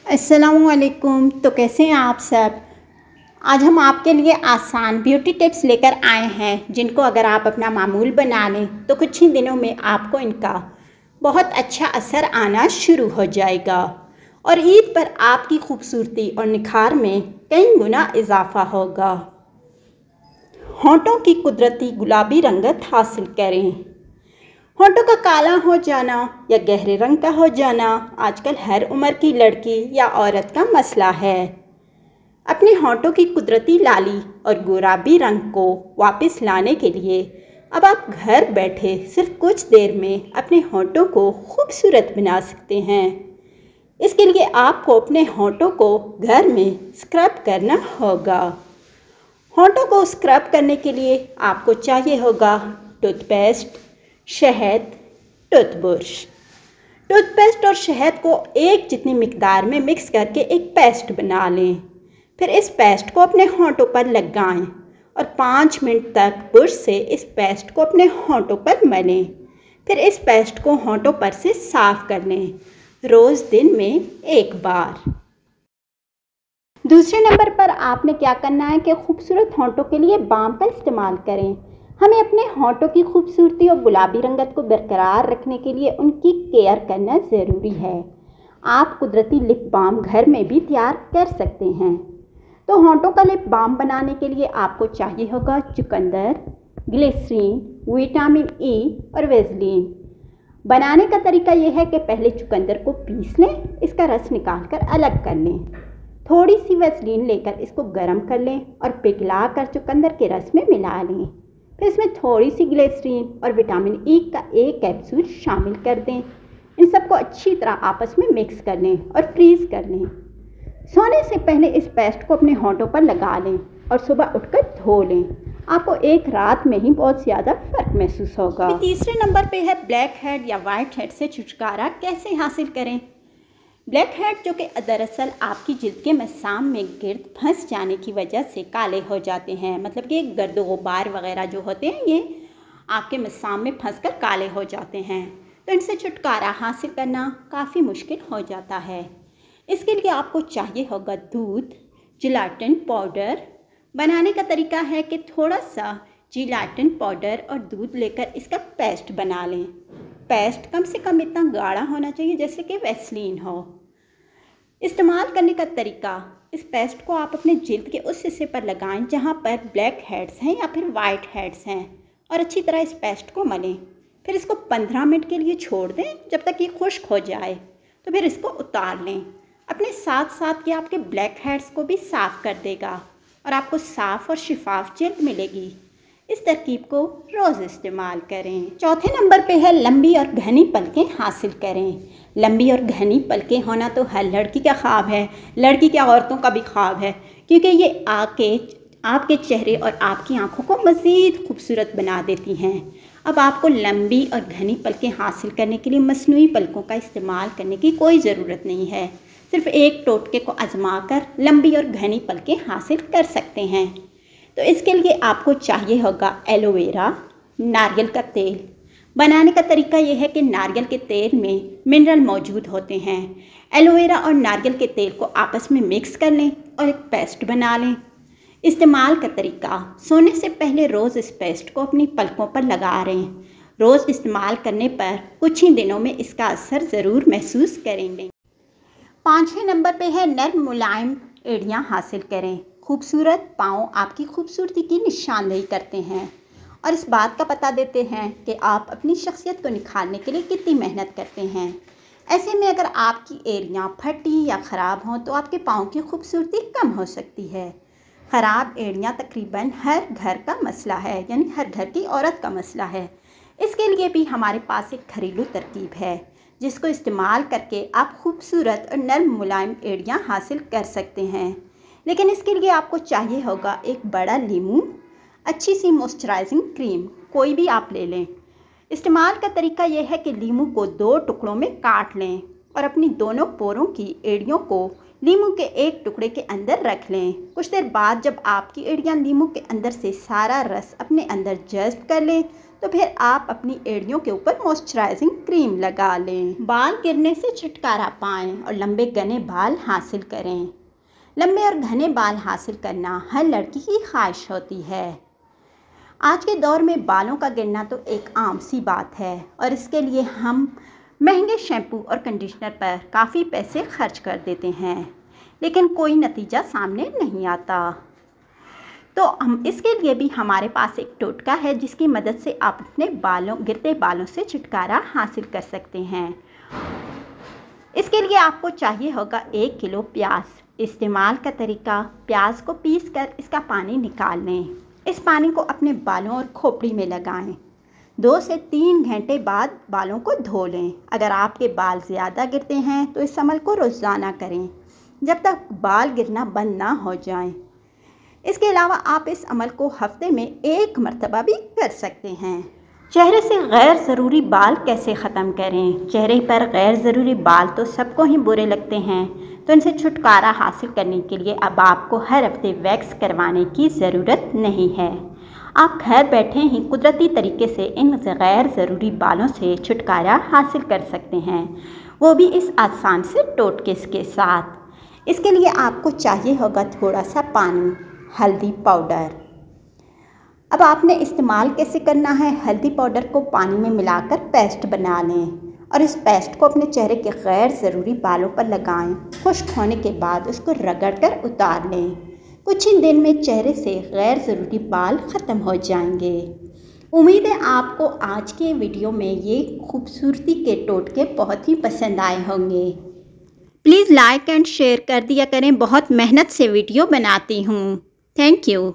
अस्सलामुअलैकुम। तो कैसे हैं आप सब। आज हम आपके लिए आसान ब्यूटी टिप्स लेकर आए हैं जिनको अगर आप अपना मामूल बना लें तो कुछ ही दिनों में आपको इनका बहुत अच्छा असर आना शुरू हो जाएगा और ईद पर आपकी खूबसूरती और निखार में कई गुना इजाफा होगा। होंठों की कुदरती गुलाबी रंगत हासिल करें। होंठों का काला हो जाना या गहरे रंग का हो जाना आजकल हर उम्र की लड़की या औरत का मसला है। अपने होंठों की कुदरती लाली और गुलाबी रंग को वापस लाने के लिए अब आप घर बैठे सिर्फ कुछ देर में अपने होंठों को खूबसूरत बना सकते हैं। इसके लिए आपको अपने होंठों को घर में स्क्रब करना होगा। होंठों को स्क्रब करने के लिए आपको चाहिए होगा टूथपेस्ट, शहद, टूथब्रश। टूथपेस्ट और शहद को एक जितनी मिकदार में मिक्स करके एक पेस्ट बना लें। फिर इस पेस्ट को अपने होंठों पर लगाएं और 5 मिनट तक ब्रश से इस पेस्ट को अपने होंठों पर मलें। फिर इस पेस्ट को होंठों पर से साफ़ कर लें, रोज़ दिन में एक बार। दूसरे नंबर पर आपने क्या करना है कि खूबसूरत होंठों के लिए बाम का इस्तेमाल करें। हमें अपने होंठों की खूबसूरती और गुलाबी रंगत को बरकरार रखने के लिए उनकी केयर करना ज़रूरी है। आप कुदरती लिप बाम घर में भी तैयार कर सकते हैं। तो होंठों का लिप बाम बनाने के लिए आपको चाहिए होगा चुकंदर, ग्लिसरीन, विटामिन ई और वेज़लीन। बनाने का तरीका यह है कि पहले चुकंदर को पीस लें, इसका रस निकाल कर अलग कर लें। थोड़ी सी वेज़लीन लेकर इसको गर्म कर लें और पिघला कर चुकंदर के रस में मिला लें। फिर इसमें थोड़ी सी ग्लिसरीन और विटामिन ई का एक कैप्सूल शामिल कर दें। इन सबको अच्छी तरह आपस में मिक्स कर लें और फ्रीज़ कर लें। सोने से पहले इस पेस्ट को अपने होंठों पर लगा लें और सुबह उठकर धो लें। आपको एक रात में ही बहुत ज़्यादा फ़र्क महसूस होगा। तीसरे नंबर पे है ब्लैक हेड या वाइट हेड से छुटकारा कैसे हासिल करें। ब्लैक हेड जो कि दरअसल आपकी जिल्द के मसाम में गिर्द फंस जाने की वजह से काले हो जाते हैं। मतलब कि गर्द गुबार वगैरह जो होते हैं ये आपके मसाम में फंसकर काले हो जाते हैं। तो इनसे छुटकारा हासिल करना काफ़ी मुश्किल हो जाता है। इसके लिए आपको चाहिए होगा दूध, जिलेटिन पाउडर। बनाने का तरीका है कि थोड़ा सा जिलेटिन पाउडर और दूध लेकर इसका पेस्ट बना लें। पेस्ट कम से कम इतना गाढ़ा होना चाहिए जैसे कि वेस्लीन हो। इस्तेमाल करने का तरीका, इस पेस्ट को आप अपने जिल्द के उस हिस्से पर लगाएं जहां पर ब्लैक हेड्स हैं या फिर वाइट हेड्स हैं और अच्छी तरह इस पेस्ट को मलें। फिर इसको 15 मिनट के लिए छोड़ दें जब तक ये खुश्क हो जाए। तो फिर इसको उतार लें। अपने साथ साथ ये आपके ब्लैक हेड्स को भी साफ़ कर देगा और आपको साफ़ और शिफाफ जिल्द मिलेगी। इस तरकीब को रोज़ इस्तेमाल करें। चौथे नंबर पे है लंबी और घनी पलकें हासिल करें। लंबी और घनी पलकें होना तो हर लड़की का ख्वाब है, लड़की क्या औरतों का भी ख्वाब है, क्योंकि ये आपके चेहरे और आपकी आंखों को मज़ीद खूबसूरत बना देती हैं। अब आपको लंबी और घनी पलकें हासिल करने के लिए मसनूई पलकों का इस्तेमाल करने की कोई ज़रूरत नहीं है। सिर्फ एक टोटके को आजमा कर लंबी और घनी पलकें हासिल कर सकते हैं। तो इसके लिए आपको चाहिए होगा एलोवेरा, नारियल का तेल। बनाने का तरीका यह है कि नारियल के तेल में मिनरल मौजूद होते हैं। एलोवेरा और नारियल के तेल को आपस में मिक्स कर लें और एक पेस्ट बना लें। इस्तेमाल का तरीका, सोने से पहले रोज़ इस पेस्ट को अपनी पलकों पर लगा लें। रोज़ इस्तेमाल करने पर कुछ ही दिनों में इसका असर ज़रूर महसूस करेंगे। 5वें नंबर पे है नर्म मुलायम एड़ियाँ हासिल करें। खूबसूरत पाँव आपकी खूबसूरती की निशानदेही करते हैं और इस बात का पता देते हैं कि आप अपनी शख्सियत को निखारने के लिए कितनी मेहनत करते हैं। ऐसे में अगर आपकी एड़ियाँ फटी या ख़राब हों तो आपके पाँव की खूबसूरती कम हो सकती है। ख़राब एड़ियाँ तकरीबन हर घर का मसला है, यानी हर घर की औरत का मसला है। इसके लिए भी हमारे पास एक घरेलू तरकीब है जिसको इस्तेमाल करके आप खूबसूरत और नर्म मुलायम एड़ियाँ हासिल कर सकते हैं। लेकिन इसके लिए आपको चाहिए होगा एक बड़ा नींबू, अच्छी सी मॉइस्चराइजिंग क्रीम कोई भी आप ले लें। इस्तेमाल का तरीका यह है कि नींबू को 2 टुकड़ों में काट लें और अपनी दोनों पोरों की एड़ियों को नींबू के एक टुकड़े के अंदर रख लें। कुछ देर बाद जब आपकी एड़ियाँ नींबू के अंदर से सारा रस अपने अंदर जज़्ब कर लें तो फिर आप अपनी एड़ियों के ऊपर मॉइस्चराइजिंग क्रीम लगा लें। बाल गिरने से छुटकारा पाएं और लंबे घने बाल हासिल करें। लंबे और घने बाल हासिल करना हर लड़की की ख्वाहिश होती है। आज के दौर में बालों का गिरना तो एक आम सी बात है और इसके लिए हम महंगे शैम्पू और कंडीशनर पर काफ़ी पैसे खर्च कर देते हैं, लेकिन कोई नतीजा सामने नहीं आता। तो हम इसके लिए भी हमारे पास एक टोटका है जिसकी मदद से आप अपने गिरते बालों से छुटकारा हासिल कर सकते हैं। इसके लिए आपको चाहिए होगा 1 किलो प्याज। इस्तेमाल का तरीका, प्याज को पीस कर इसका पानी निकाल लें। इस पानी को अपने बालों और खोपड़ी में लगाएं। 2 से 3 घंटे बाद बालों को धो लें। अगर आपके बाल ज़्यादा गिरते हैं तो इस अमल को रोज़ाना करें जब तक बाल गिरना बंद ना हो जाएं। इसके अलावा आप इस अमल को हफ्ते में 1 मरतबा भी कर सकते हैं। चेहरे से गैर ज़रूरी बाल कैसे ख़त्म करें? चेहरे पर गैर ज़रूरी बाल तो सबको ही बुरे लगते हैं, तो इनसे छुटकारा हासिल करने के लिए अब आपको हर हफ्ते वैक्स करवाने की ज़रूरत नहीं है। आप घर बैठे ही कुदरती तरीके से इन गैर ज़रूरी बालों से छुटकारा हासिल कर सकते हैं, वो भी इस आसान से टोटके के साथ। इसके लिए आपको चाहिए होगा थोड़ा सा पानी, हल्दी पाउडर। अब आपने इस्तेमाल कैसे करना है? हल्दी पाउडर को पानी में मिलाकर पेस्ट बना लें और इस पेस्ट को अपने चेहरे के गैर ज़रूरी बालों पर लगाएं। खुश्क होने के बाद उसको रगड़कर उतार लें। कुछ ही दिन में चेहरे से गैर ज़रूरी बाल ख़त्म हो जाएंगे। उम्मीद है आपको आज के वीडियो में ये खूबसूरती के टोटके बहुत ही पसंद आए होंगे। प्लीज़ लाइक एंड शेयर कर दिया करें, बहुत मेहनत से वीडियो बनाती हूँ। Thank you.